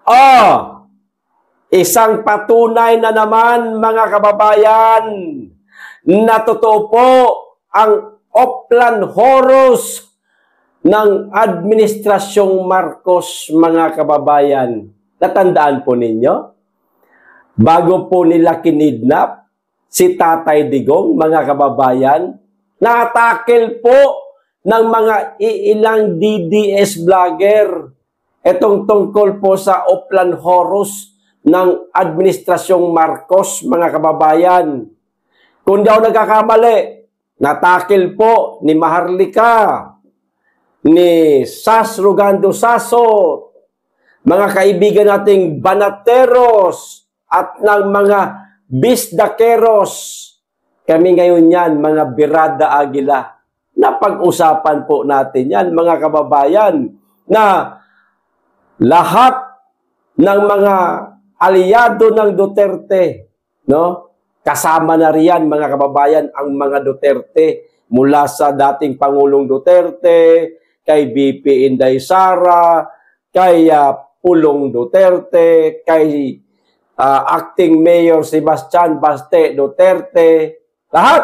Oh, isang patunay na naman mga kababayan na totoo po ang Oplan Horus ng Administrasyong Marcos, mga kababayan. Natandaan po ninyo? Bago po nila kinidnap si Tatay Digong, mga kababayan, na-tackle po ng mga ilang DDS vlogger. Itong tungkol po sa Oplan Horus ng Administrasyong Marcos, mga kababayan. Kung di ako nagkakamali, na-tackle po ni Maharlika, ni Sas Rugando Saso, mga kaibigan nating banateros at ng mga bisdakeros. Kami ngayon yan, mga Birada Aguila. Napag-usapan po natin yan, mga kababayan, na lahat ng mga aliado ng Duterte, no? Kasama na riyan, mga kababayan, ang mga Duterte, mula sa dating Pangulong Duterte, kay BP Inday Sara, kay Pulong Duterte, kay Acting Mayor Sebastian Baste Duterte, lahat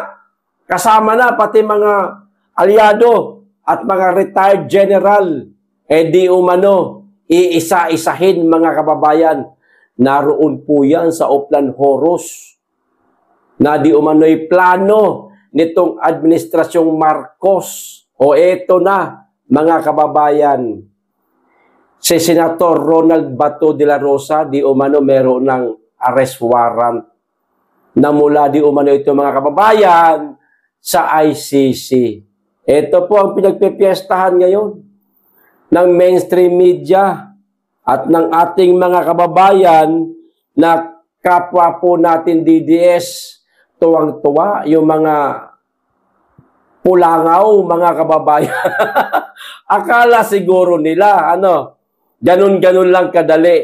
kasama na, pati mga aliado at mga retired general, di umano, iisa-isahin, mga kababayan. Naroon po yan sa Oplan Horus, na di umano'y plano nitong Administrasyong Marcos. O eto na, mga kababayan, si Senator Ronald Bato de la Rosa, di umano meron ng arrest warrant na mula di umano ito, mga kababayan, sa ICC. Ito po ang pinagpipiestahan ngayon ng mainstream media at ng ating mga kababayan na kapwa po natin DDS. Tuwang-tuwa yung mga pulangaw, mga kababayan. Akala siguro nila, ganun-ganun lang kadali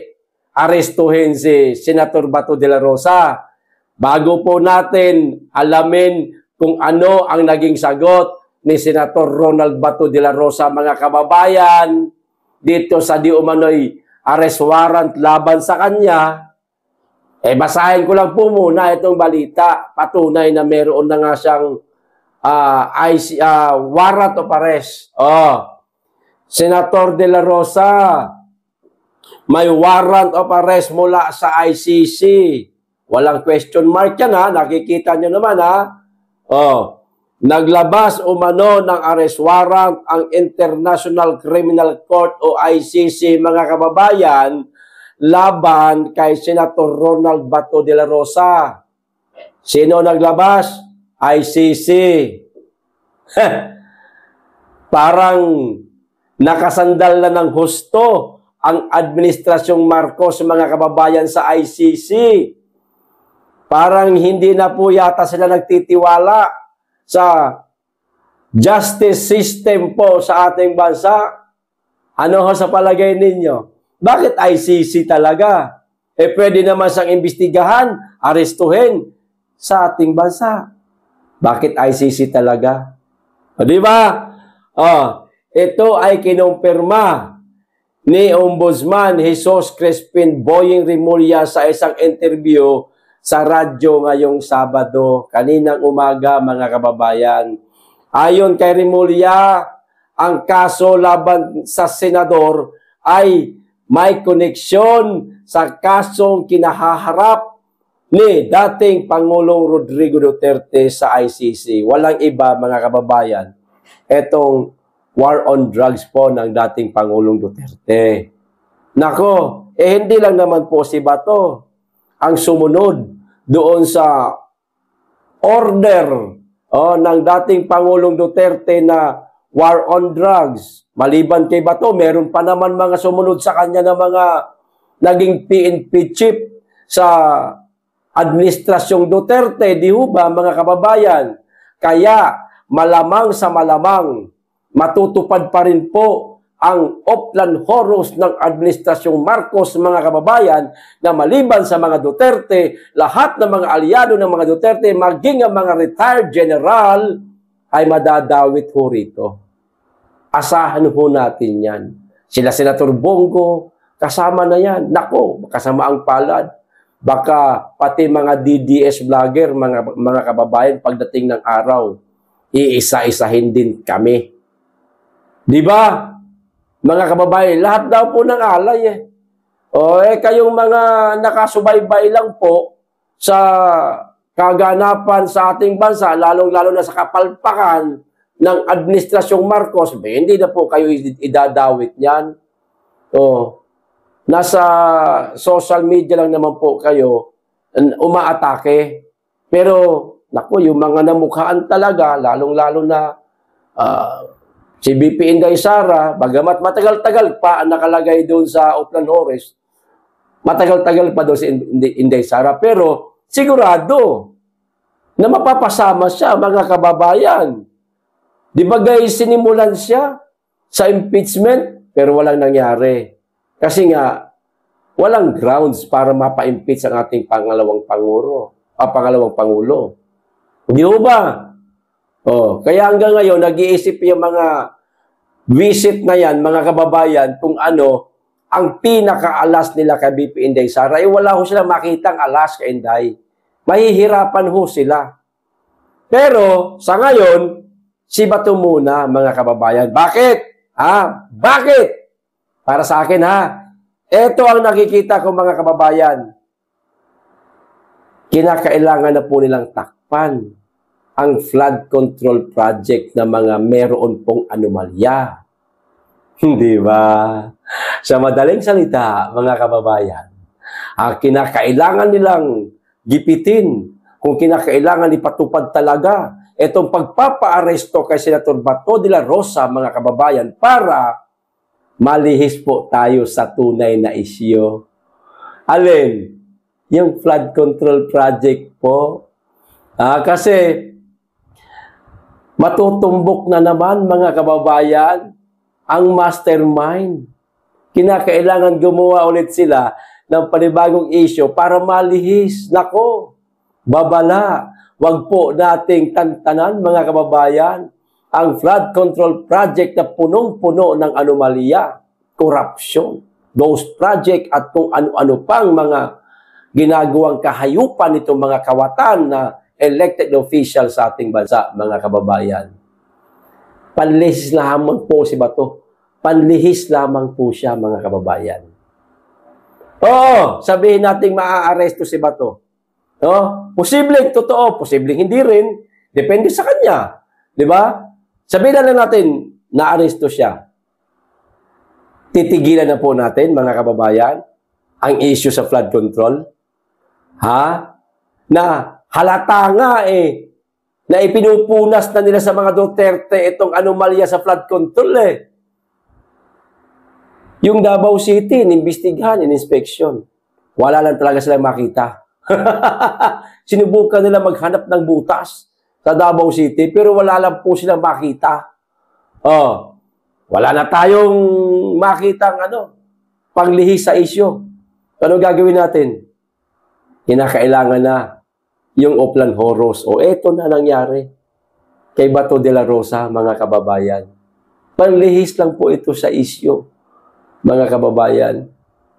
arestuhin si Senator Bato de la Rosa. Bago po natin alamin kung ano ang naging sagot ni Senator Ronald Bato de la Rosa, mga kababayan, dito sa di umano'y arrest warrant laban sa kanya, basahin ko lang po muna itong balita. Patunay na meron na nga siyang warrant of arrest. Senator de la Rosa, may warrant of arrest mula sa ICC. Walang question mark yan, ha? Nakikita nyo naman, ha? Naglabas umano ng arrest warrant ang International Criminal Court o ICC, mga kababayan, laban kay Senator Ronald Bato de la Rosa. Sino naglabas? ICC. Parang nakasandal na ng husto ang Administrasyong Marcos, mga kababayan, sa ICC. Parang hindi na po yata sila nagtitiwala sa justice system po sa ating bansa. Ano ho sa palagay ninyo? Bakit ICC talaga? Pwede naman siyang imbestigahan, arestuhin sa ating bansa. Bakit ICC talaga? Di ba? Ito ay kinumpirma ni Ombudsman Jesus Crispin Boying Rimulya sa isang interview sa radyo ngayong Sabado, kaninang umaga, mga kababayan. Ayon kay Rimulya, ang kaso laban sa senador ay may koneksyon sa kasong kinahaharap ni dating Pangulong Rodrigo Duterte sa ICC. Walang iba, mga kababayan, etong war on drugs po ng dating Pangulong Duterte. Nako, hindi lang naman po si Bato ang sumunod doon sa order ng dating Pangulong Duterte na war on drugs. Maliban kay Bato, meron pa naman mga sumunod sa kanya na mga naging PNP chief sa Administrasyong Duterte, di ho ba, mga kababayan? Kaya malamang sa malamang matutupad pa rin po ang Oplan Horus ng Administrasyong Marcos, mga kababayan, na maliban sa mga Duterte, lahat ng mga aliado ng mga Duterte, maging ang mga retired general, ay madadawit ho rito. Asahan ho natin yan. Sila Senator Bongo, kasama na yan. Nako, kasama ang palad. Baka pati mga DDS vlogger, mga kababayan, pagdating ng araw, iisa-isahin din kami. Di ba? Mga kababayan, lahat daw po ng alay eh. O kayong mga nakasubaybay lang po sa kaganapan sa ating bansa, lalong-lalo na sa kapalpakan ng Administrasyong Marcos, hindi na po kayo idadawit niyan. Nasa social media lang naman po kayo umaatake. Pero, naku, yung mga namukhaan talaga, lalong-lalo na si BP Inday Sara, bagamat matagal-tagal pa ang nakalagay doon sa Oplan Horus, matagal-tagal pa doon si Inday Sara, pero sigurado na mapapasama siya, mga kababayan. Di ba guys, sinimulan siya sa impeachment, pero walang nangyari. Kasi nga, walang grounds para mapa-impeach ang ating pangalawang Pangulo. Hindi ba? Kaya hanggang ngayon, nag-iisip yung mga visit na yan, mga kababayan, kung ano, ang pinaka-alas nila kay BP Inday Sara, wala ho sila makitang alas kay Inday. Mahihirapan ho sila. Pero, sa ngayon, si Bato muna, mga kababayan. Bakit? Bakit? Para sa akin, ito ang nakikita ko, mga kababayan. Kinakailangan na po nilang takpan ang flood control project na mga meron pong anomalya. Hindi ba? Sa madaling salita, mga kababayan, ang kinakailangan nilang gipitin, kung kinakailangan ipatupad talaga, itong pagpapa-aresto kay Senator Bato de la Rosa, mga kababayan, para malihis po tayo sa tunay na isyu. Alin? Yung flood control project po. Kasi matutumbok na naman, mga kababayan, ang mastermind. Kinakailangan gumawa ulit sila ng panibagong issue para malihis. Nako, babala. Wag po nating tantanan, mga kababayan, ang flood control project na punong-puno ng anomalya, corruption, ghost project at kung ano-ano pang mga ginagawang kahayupan nitong mga kawatan na elected official sa ating bansa, mga kababayan. Panlihis lamang po si Bato. Panlihis lamang po siya, mga kababayan. Sabihin natin maaaresto si Bato. Posibleng totoo, posibleng hindi rin. Depende sa kanya. Di ba? Sabihin na natin, naaresto siya. Titigilan na po natin, mga kababayan, ang issue sa flood control. Na halata nga na ipinupunas na nila sa mga Duterte itong anomalya sa flood control Yung Davao City, inimbestigahan, in-inspection. Wala lang talaga silang makita. Sinubukan nila maghanap ng butas sa Davao City, pero wala lang po silang makita. Wala na tayong makitang panglihis sa isyo. Ano gagawin natin? Kinakailangan na yung Oplan Horus. Eto na nangyari kay Bato de la Rosa, mga kababayan. Panglihis lang po ito sa isyo, mga kababayan.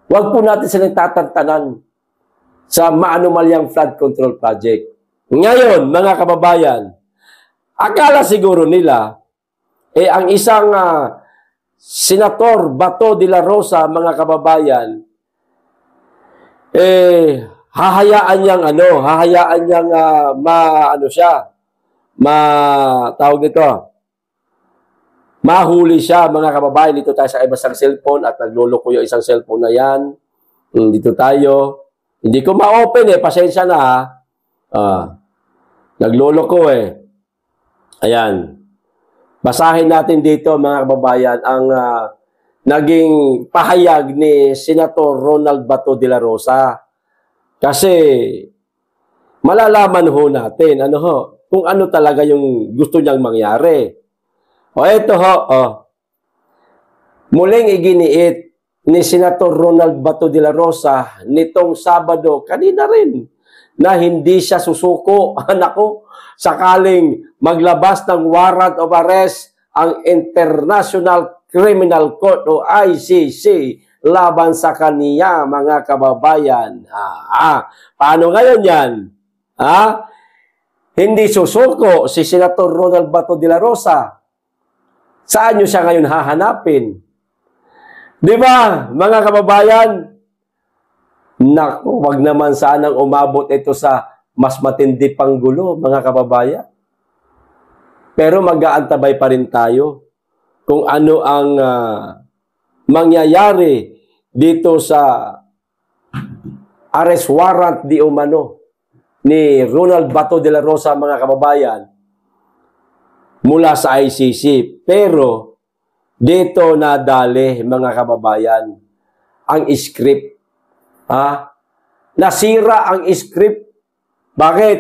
Huwag po natin silang tatantanan sa maanumalyang flood control project. Ngayon, mga kababayan, akala siguro nila, ang isang Senator Bato de la Rosa, mga kababayan, hahayaan niyang tawag nito, mahuli siya, mga kababayan. Dito tayo sa ibang cellphone at nagluloko yung isang cellphone na yan. Dito tayo. Hindi ko ma-open pasensya na nagloloko Ayan. Basahin natin dito, mga kababayan, ang naging pahayag ni Senator Ronald Bato de la Rosa. Kasi malalaman ho natin kung ano talaga yung gusto niyang mangyari. Ito muling iginiit ni Senator Ronald Bato de la Rosa nitong Sabado, kanina rin, na hindi siya susuko, sakaling maglabas ng warrant of arrest ang International Criminal Court o ICC laban sa kaniya, mga kababayan. Paano ngayon yan? Hindi susuko si Senator Ronald Bato de la Rosa. Saan nyo siya ngayon hahanapin? Di ba, mga kababayan? Naku, wag naman sanang umabot ito sa mas matindi pang gulo, mga kababayan. Pero mag-aantabay pa rin tayo kung ano ang mangyayari dito sa arrest warrant di umano ni Ronald Bato de la Rosa, mga kababayan, mula sa ICC. Pero dito nadali, mga kababayan, ang script. Nasira ang script. Bakit?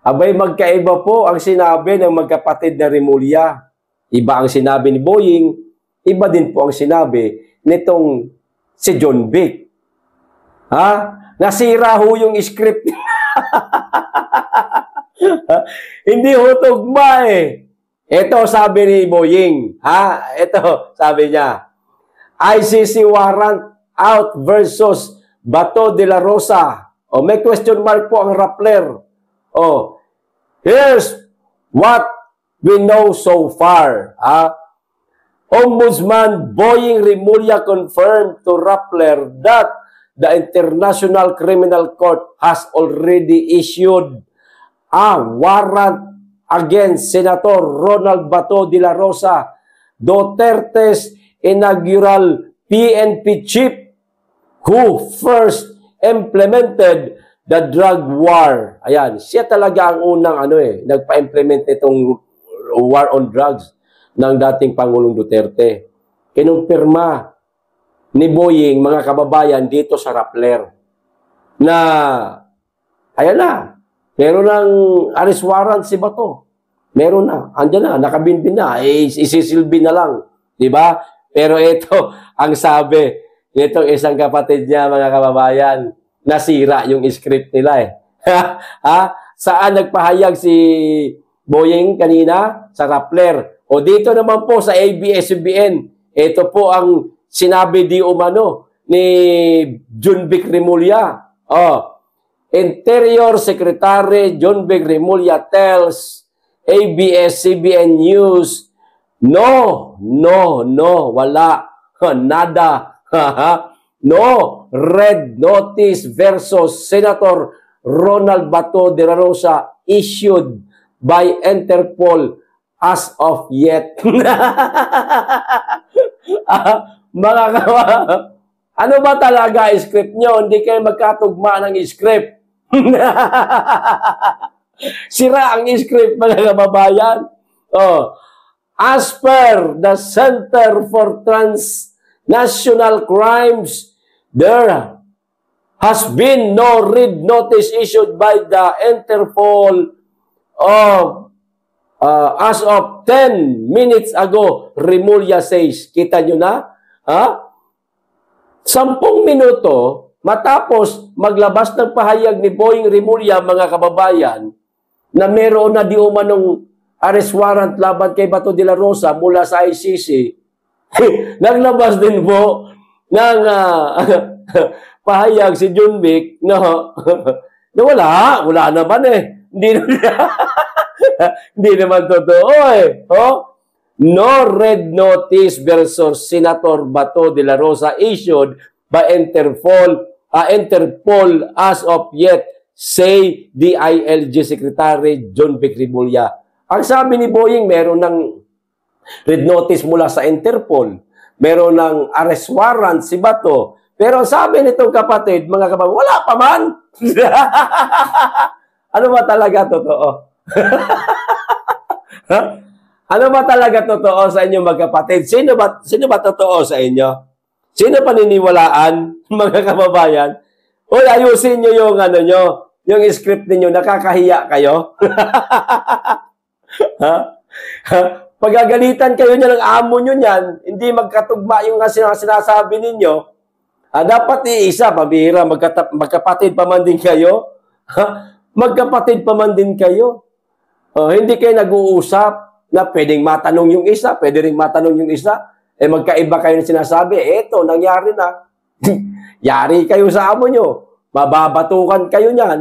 Abay, magkaiba po ang sinabi ng magkapatid na Remulla. Iba ang sinabi ni Boying, iba din po ang sinabi nitong si John Vic. Nasira ho yung script. Hindi ho tugma eh. Ito sabi ni Boying. Ito sabi niya. ICC warrant out versus Bato de la Rosa. May question mark po ang Rappler. Here's what we know so far. Ombudsman Boying Remulla confirmed to Rappler that the International Criminal Court has already issued a warrant against Senator Ronald Bato de la Rosa, Duterte's inaugural PNP chief who first implemented the drug war. Ayan, siya talaga ang unang nagpa-implement itong war on drugs ng dating Pangulong Duterte. Kinumpirma ni Boying, mga kababayan, dito sa Rappler na ayan na, meron ng arrest warrant si Bato. Meron na, andyan na, nakabinbin na, isisilbi na lang. Diba? Pero ito, ang sabi nitong isang kapatid niya, mga kababayan, nasira yung script nila eh. Saan nagpahayag si Boying kanina? Sa Rappler. O dito naman po sa ABS-CBN, ito po ang sinabi di umano ni John Vic Remulla. Interior Secretary John Vic Remulla tells ABS-CBN News, no, wala, nada. No red notice versus Senator Ronald Bato de la Rosa issued by Interpol as of yet. Mga ano ba talaga script nyo? Hindi kayo magkatugma ng script. Sira ang script, mga kababayan. As per the Center for Transnational Crimes, there has been no red notice issued by the Interpol as of 10 minutes ago, Remulla says. Kita nyo na? 10 minuto matapos maglabas ng pahayag ni Boying Remulla, mga kababayan, na meron na di umanong arrest warrant laban kay Bato de la Rosa mula sa ICC, naglabas din po ng pahayag si John Vic na wala naman eh. Hindi naman totoo eh. No red notice versus Senator Bato de la Rosa issued by Interpol as of yet, say DILG Secretary John Vic Remulla. Ang sabi ni Boying, meron ng red notice mula sa Interpol, meron ng arrest warrant si Bato, pero ang sabi nitong kapatid, mga kababayan, wala pa man. Ano ba talaga totoo? Ano ba talaga totoo sa inyo, magkapatid? Sino ba totoo sa inyo? Sino paniniwalaan, mga kababayan? Uy, ayusin nyo yung yung script niyo, nakakahiya kayo. Pagagalitan kayo niya ng amo nyo niyan, hindi magkatugma yung sinasabi ninyo. Dapat iisa, pabihira, magkapatid pa man din kayo. Magkapatid pa man din kayo. Hindi kayo nag-uusap na pwedeng matanong yung isa, pwede rin matanong yung isa. Eh magkaiba kayo ng sinasabi, eto, nangyari na. Yari kayo sa amo nyo. Mababatukan kayo niyan.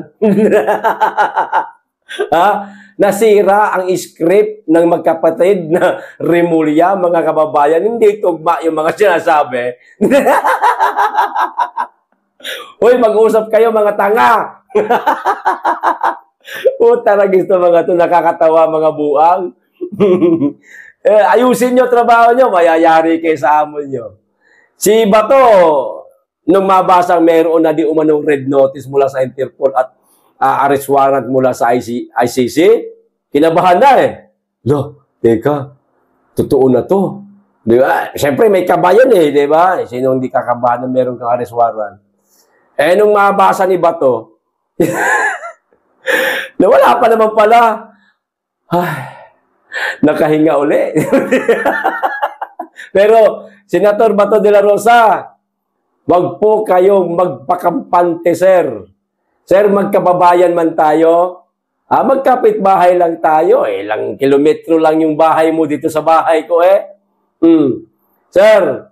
Ha? Nasira ang script ng magkapatid na Remulla, mga kababayan. Hindi tugma yung mga sinasabi. Uy, mag-usap kayo mga tanga. Talaga gusto mga to, nakakatawa mga buang. Ayusin nyo trabaho nyo, mayayari kayo sa amo nyo. Si Bato, nung mabasang meron na di umanong red notice mula sa Interpol at arrest warrant mula sa ICC, kinabahan na eh. Lo, teka, totoo na to. Di ba? Siyempre may kabayan eh, di ba? Sino hindi kakabahan na meron kang arrest warrant? Eh, nung mabasa ni Bato, na wala pa naman pala. Ay, nakahinga uli. Pero, Senator Bato de la Rosa, wag po kayong magpakampante, sir. Sir, magkababayan man tayo. Magkapit-bahay lang tayo. Ilang kilometro lang yung bahay mo dito sa bahay ko eh. Sir,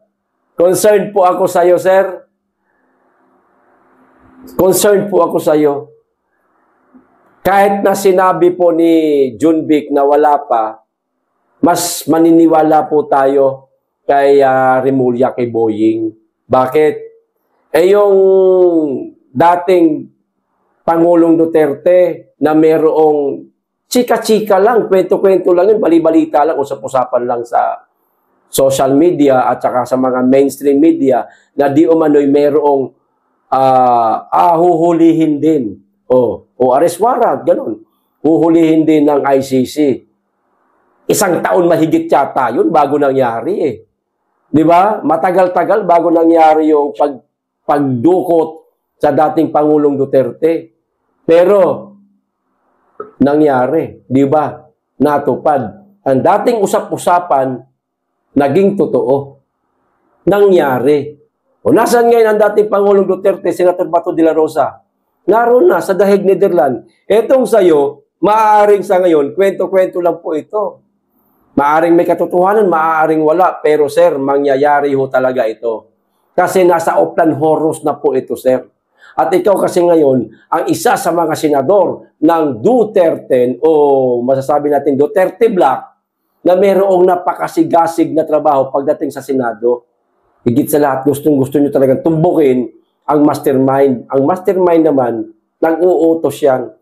concerned po ako sa'yo, sir. Concerned po ako sa'yo. Kahit na sinabi po ni Junbic na wala pa, mas maniniwala po tayo kay Remulla, kay Boying. Bakit? Yung dating Pangulong Duterte na merong chika-chika lang, kwento-kwento lang yun, bali-balita lang, usap-usapan lang sa social media at saka sa mga mainstream media na di umano'y merong huhulihin din. O arrest warrant, ganun. Huhulihin din ng ICC. Isang taon mahigit yata yun bago nangyari eh. Di ba? Matagal-tagal bago nangyari yung pagdukot sa dating Pangulong Duterte. Pero, nangyari. Di ba? Natupad. Ang dating usap-usapan, naging totoo. Nangyari. Nasaan ngayon ang dating Pangulong Duterte, Senator Bato de la Rosa? Naroon na sa The Hague, Netherlands. Etong sayo, maaaring sa ngayon, kwento-kwento lang po ito. Maaaring may katotohanan, maaaring wala. Pero sir, mangyayari ho talaga ito. Kasi nasa Oplan Horus na po ito, sir. At ikaw kasi ngayon, ang isa sa mga senador ng Duterte, o masasabi natin Duterte Black, na mayroong napakasigasig na trabaho pagdating sa Senado. Higit sa lahat, gustong-gusto nyo talagang tumbukin ang mastermind. Ang mastermind naman, nang-uutos yan.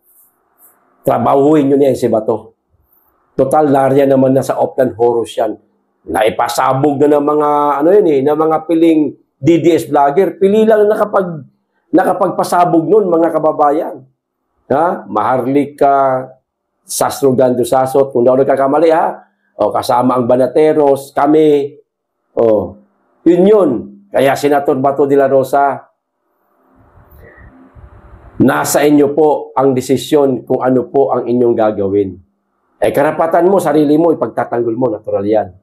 Trabahuin nyo niya si Bato. Total, narya naman na sa Oplan Horus yan. Naipasabog na ng mga, ng mga piling DDS vlogger. Pili lang nakapagpasabog nun, mga kababayan. Maharlika, Sastrogan do Sasot, kung daw nagkakamali kasama ang Banateros, kami. Yun. Kaya Senator Bato de la Rosa, nasa inyo po ang desisyon kung ano po ang inyong gagawin. Karapatan mo, sarili mo, ipagtatanggol mo, natural yan.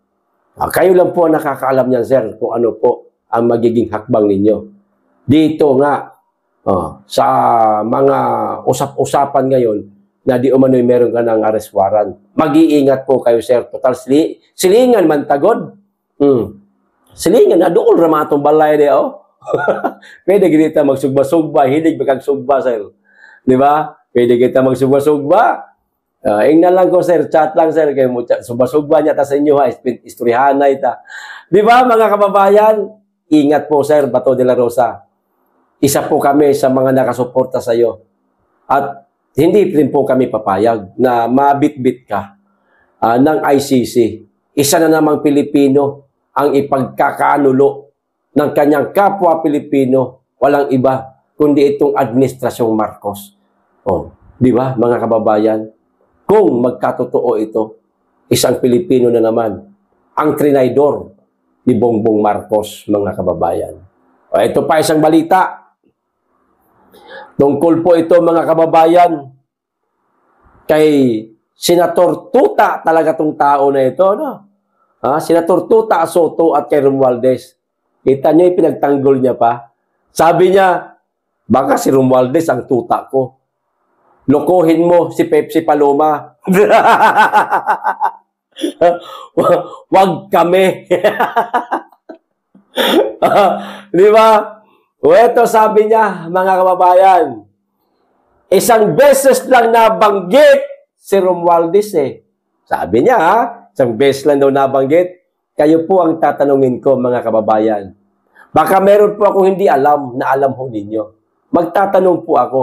Kayo lang po ang nakakaalam niyan, sir, kung ano po ang magiging hakbang ninyo. Dito nga, sa mga usap-usapan ngayon, na di umano'y meron ka ng arrest warrant. Mag-iingat po kayo, sir. Total, silingan man tagod. Silingan, dool ramatong balay de, Pwede kita magsugba-sugba, hilig magkagsugba, sir. Di ba? Pwede kita magsugba-sugba. Ingnan lang ko, sir. Chat lang, sir. Kayo mo sugba-sugba niya ta sa inyo, istoryahan na ita. Di ba, mga kababayan? Ingat po, sir, Bato de la Rosa. Isa po kami sa mga nakasuporta sa iyo. At hindi rin po kami papayag na mabit-bit ka ng ICC. Isa na namang Pilipino ang ipagkakanulo ng kanyang kapwa Pilipino, walang iba, kundi itong Administrasyong Marcos. Di ba, mga kababayan? Kung magkatotoo ito, isang Pilipino na naman, ang trinaydor ni Bongbong Marcos, mga kababayan. Ito pa isang balita. Tungkol po ito, mga kababayan, kay Senator Tuta talaga tong tao na ito, Senator Tuta Soto at kay Romualdez. Kita niyo, pinagtanggol niya pa. Sabi niya, baka si Romualdez ang tuta ko. Lokohin mo si Pepsi Paloma. Wag kami. Di ba? O eto sabi niya, mga kababayan, isang beses lang nabanggit si Romualdez eh. Sabi niya, isang beses lang daw nabanggit. Kayo po ang tatanungin ko, mga kababayan. Baka meron po akong hindi alam na alam ho ninyo. Magtatanong po ako,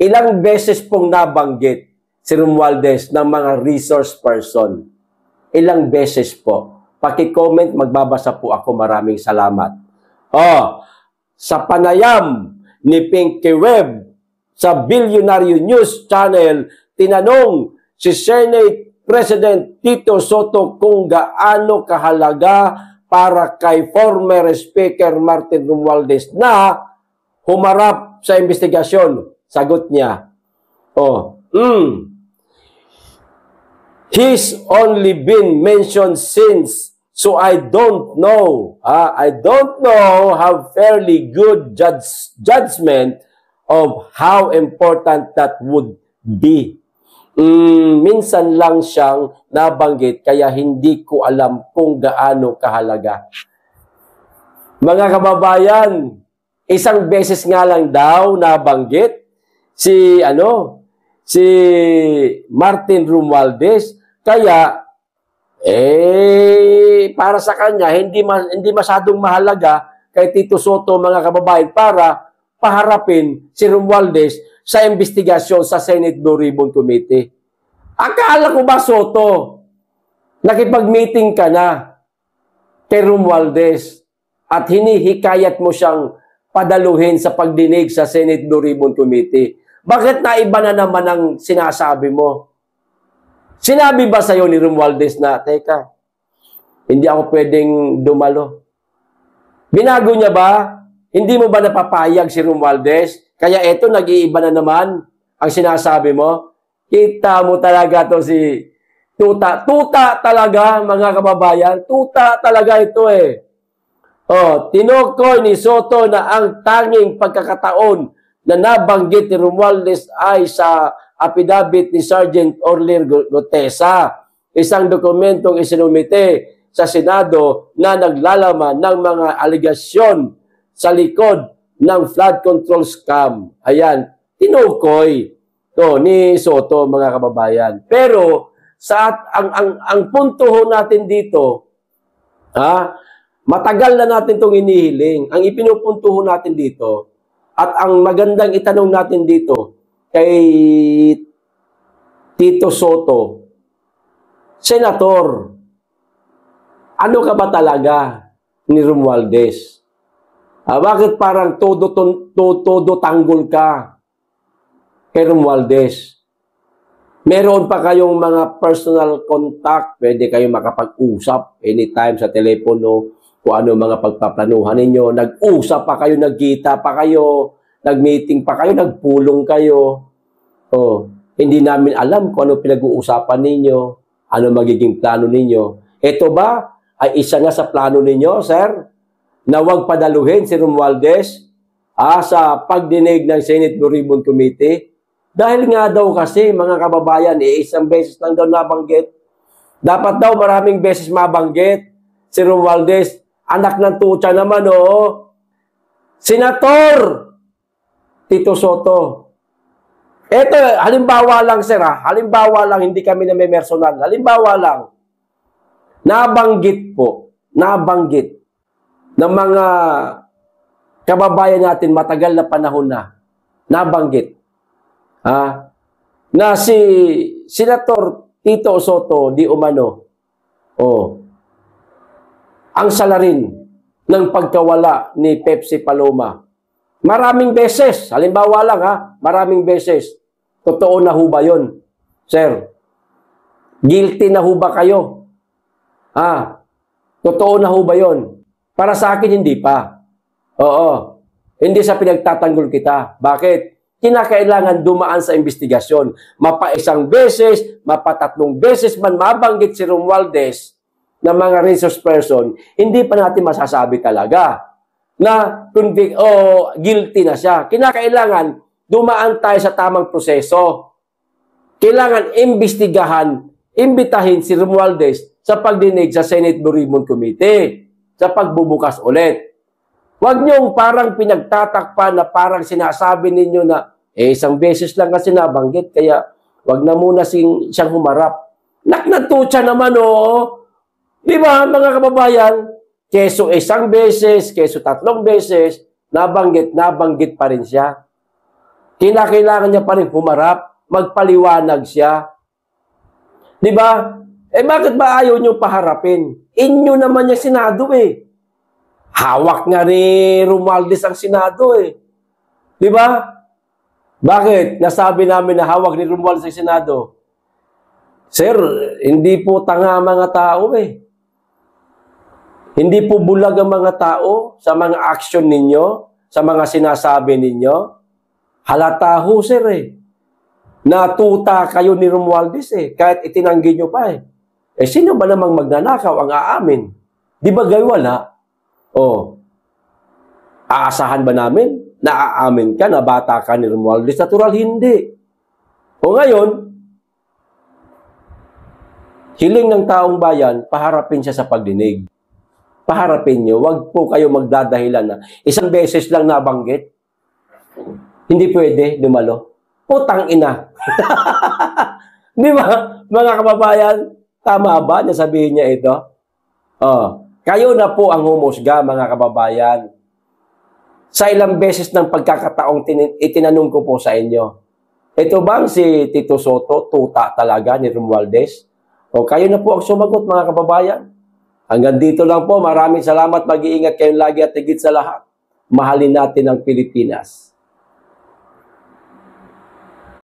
ilang beses pong nabanggit si Romualdez ng mga resource person? Ilang beses po? Paki-comment, magbabasa po ako. Maraming salamat. Sa panayam ni Pinky Webb sa Billionaire News Channel, tinanong si Senate President Tito Soto kung gaano kahalaga para kay former Speaker Martin Romualdez na humarap sa investigasyon. Sagot niya, he's only been mentioned since, so I don't know. I don't know how fairly good judgment of how important that would be. Minsan lang siyang nabanggit, kaya hindi ko alam kung gaano kahalaga. Mga kababayan, isang beses nga lang daw nabanggit si Martin Romualdez, kaya para sa kanya hindi masyadong mahalaga kay Tito Soto, mga kababayan, para paharapin si Romualdez sa investigasyon sa Senate Blue Ribbon Committee. Akala ko ba, Soto, nakipag-meeting ka na kay Romualdez at hinihikayat mo siyang padaluhin sa pagdinig sa Senate Blue Ribbon Committee? Bakit naiba na naman ang sinasabi mo? Sinabi ba sa'yo ni Romualdez na, teka, hindi ako pwedeng dumalo? Binago niya ba? Hindi mo ba napapayag si Romualdez? Kaya eto, nag-iiba na naman ang sinasabi mo. Kita mo talaga to si Tuta. Tuta talaga, mga kababayan. Tuta talaga ito eh. Tinukoy ni Soto na ang tanging pagkakataon na nabanggit ni Romualdez ay sa affidavit ni Sergeant Orlir Gotesa, isang dokumentong isinumite sa Senado na naglalaman ng mga aligasyon sa likod ng flood control scam. Ayan, tinukoy to ni Soto, mga kababayan. Pero ang punto ho natin dito, matagal na natin itong inihiling. Ang ipinupunto ho natin dito, at ang magandang itanong natin dito kay Tito Soto, Senator, ano ka ba talaga ni Romualdez? Bakit parang todo tanggol ka kay Romualdez? Meron pa kayong mga personal contact, pwede kayong makapag-usap anytime sa telepono, kung ano mga pagpaplanuhan ninyo. Nag-usap pa kayo, nagkita pa kayo, nag-meeting pa kayo, nagpulong kayo. Hindi namin alam kung ano pinag-uusapan ninyo, ano magiging plano ninyo. Ito ba ay isa nga sa plano ninyo, sir? Na huwag padaluhin si Romualdez sa pagdinig ng Senate Blue Ribbon Committee? Dahil nga daw kasi, mga kababayan, isang beses lang daw nabanggit. Dapat daw maraming beses mabanggit si Romualdez. Anak ng tutsa naman, Senator Tito Soto. Ito, halimbawa lang, sir, halimbawa lang, hindi kami na may personal. Halimbawa lang, nabanggit ng mga kababayan natin matagal na panahon na, nabanggit, na si Senator Tito Soto di umano, ang salarin ng pagkawala ni Pepsi Paloma. Maraming beses, halimbawa lang maraming beses. Totoo na ho ba yun, sir? Guilty na ho ba kayo? Totoo na ho ba yun? Para sa akin, hindi pa. Oo. Hindi sa pinagtatanggol kita. Bakit? Kinakailangan dumaan sa investigasyon. Mapa-isang beses, mapa-tatlong beses man mabanggit si Romualdez na mga resource person, hindi pa natin masasabi talaga na guilty na siya. Kinakailangan dumaan tayo sa tamang proseso. Kailangan imbestigahan imbitahin si Romualdez sa pagdinig sa Senate Bereavement Committee, sa pagbubukas ulit. Huwag niyong parang pinagtatakpan na parang sinasabi ninyo na isang beses lang kasi nabanggit, kaya wag na muna siyang humarap. Naknatutsa naman, Di ba, mga kababayan? Keso isang beses, keso 3 beses, nabanggit pa rin siya. Kinakailangan niya pa rin humarap, magpaliwanag siya. Di ba? Bakit ba ayaw niyong paharapin? Inyo naman yung Senado Hawak nga ni Romualdez ang Senado Di ba? Bakit? Nasabi namin na hawak ni Romualdez ang Senado. Sir, hindi po tanga mga tao Hindi po bulag ang mga tao sa mga action ninyo, sa mga sinasabi ninyo. Halata ho, sir Natuta kayo ni Romualdez kahit itinanggi nyo pa sino ba namang magnanakaw ang aamin? Di ba wala? Aasahan ba namin na aamin ka na bata ka ni Romualdez? Natural, hindi. Ngayon, hiling ng taong bayan, paharapin siya sa pagdinig. Paharapin niyo. Huwag po kayo magdadahilan na isang beses lang nabanggit. Hindi pwede, dumalo. Putang ina. Di ba, mga kababayan? Tama ba na sabihin niya ito? Kayo na po ang humusga, mga kababayan. Sa ilang beses ng pagkakataong itinanong ko po sa inyo, ito bang si Tito Soto, tuta talaga ni Romualdez? Kayo na po ang sumagot, mga kababayan. Hanggang dito lang po. Maraming salamat. Mag-iingat kayong lagi at higit sa lahat. Mahalin natin ang Pilipinas.